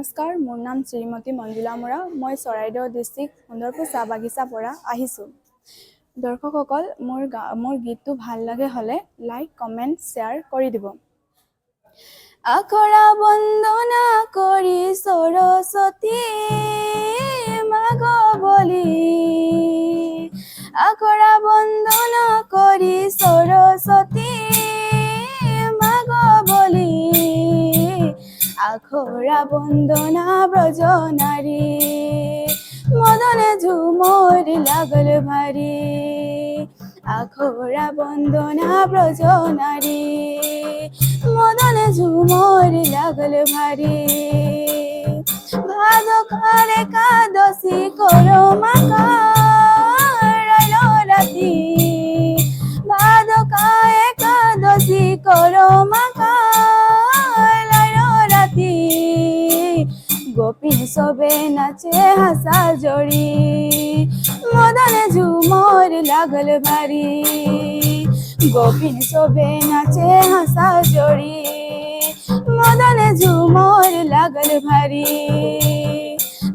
নমস্কাৰ, মোৰ নাম শ্ৰীমতী মঞ্জুলা মৰা। মই চৰাইদেউ ডিষ্ট্ৰিক্ট সুন্দৰপুৰ চাহ বাগিচাৰ পৰা আহিছোঁ। দৰ্শকসকল, মোৰ গীতটো ভাল লাগে হ'লে লাইক, কমেণ্ট, শ্বেয়াৰ কৰি দিব। আখৰা বন্দনা কৰি সৰস্বতী মাগ বলি, আখৰা বন্দনা কৰি সৰস্বতী মাগ বলি, আখৰা বন্দনা ব্ৰজ নাৰী, মদনে ঝুমৰ লাগল ভাৰী, আখৰা বন্দনা ব্ৰজ নাৰী, মদনে ঝুমৰ লাগল ভাৰী। ভাদ খাৰ একাদশী কৰ মাকা ৰাইল ৰাতি, ভাদ খাৰ একাদশী কৰ মাকা গোপিন সবে নাচে হাসা জড়ি, মদনে ঝুমর লাগল ভারি, গোপিন সবে নাচে হাসা জড়ি, মদনে ঝুমর লাগল ভারি।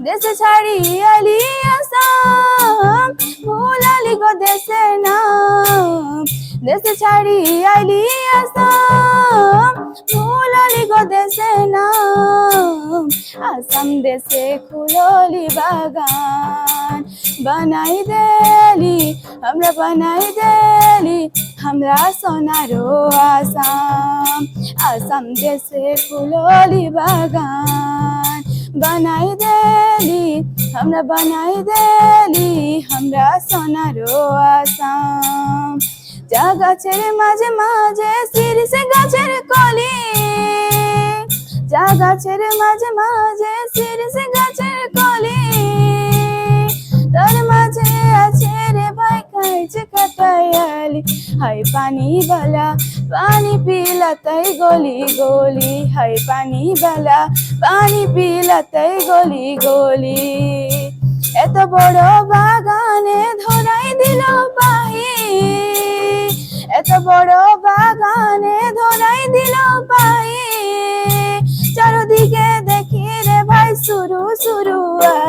দেশ ছাড়ি আলি আসাম, ভুলালি গো দেশের নাম, দেশ ছাড়ি আলি আসাম, ভুলালি গো দেশের নাম, আসাম দেশে খুললি বাগান, বানাই দেলি আমরা, বানাই দেলি আমরা সোনারো আসাম, আসাম দেশে খুললি বাগান, বানাই দেলি আমরা, বানাই দেলি আমরা সোনারো আসাম। যা গাছের মাঝে মাঝে শিরিষে গাছের কলি, যা গাছের মাঝে মাঝে শিরিষে গাছের কলি, তার মাঝে আছে রে ভাই খাইছে কাটায়ালি, হাই পানি বালা পানি পিলাতাই গলি গলি, হাই পানি বালা পানি পিলাতাই গলি গলি। এত বড় বাগানে ধরাই দিল পাহি, এত বড় বাগানে ধরাই দিল পাহি, চারদিকে দেখি রে ভাই সুরু সুরু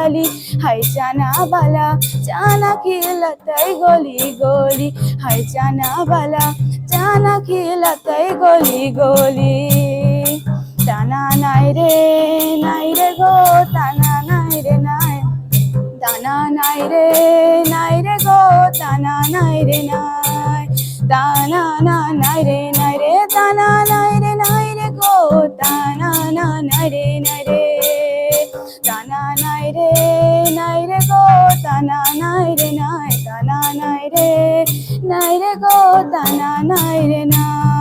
আলি, হাই চানা বালা চানা খিলাতাই গলি গলি, হাই চানা বালা চানা খিলাতাই গলি গলি। টানা নাই রে গো, টানা নাই রে নাই, টানা নাই রে গো, টানা নাই রে নাই, টানা নাই রে, টানা নাই রে গো, টানা নাই রে, টানা নাই রে গো, টানা নাই রে নাই, টানা নাই রে গো, টানা নাই রে নাই।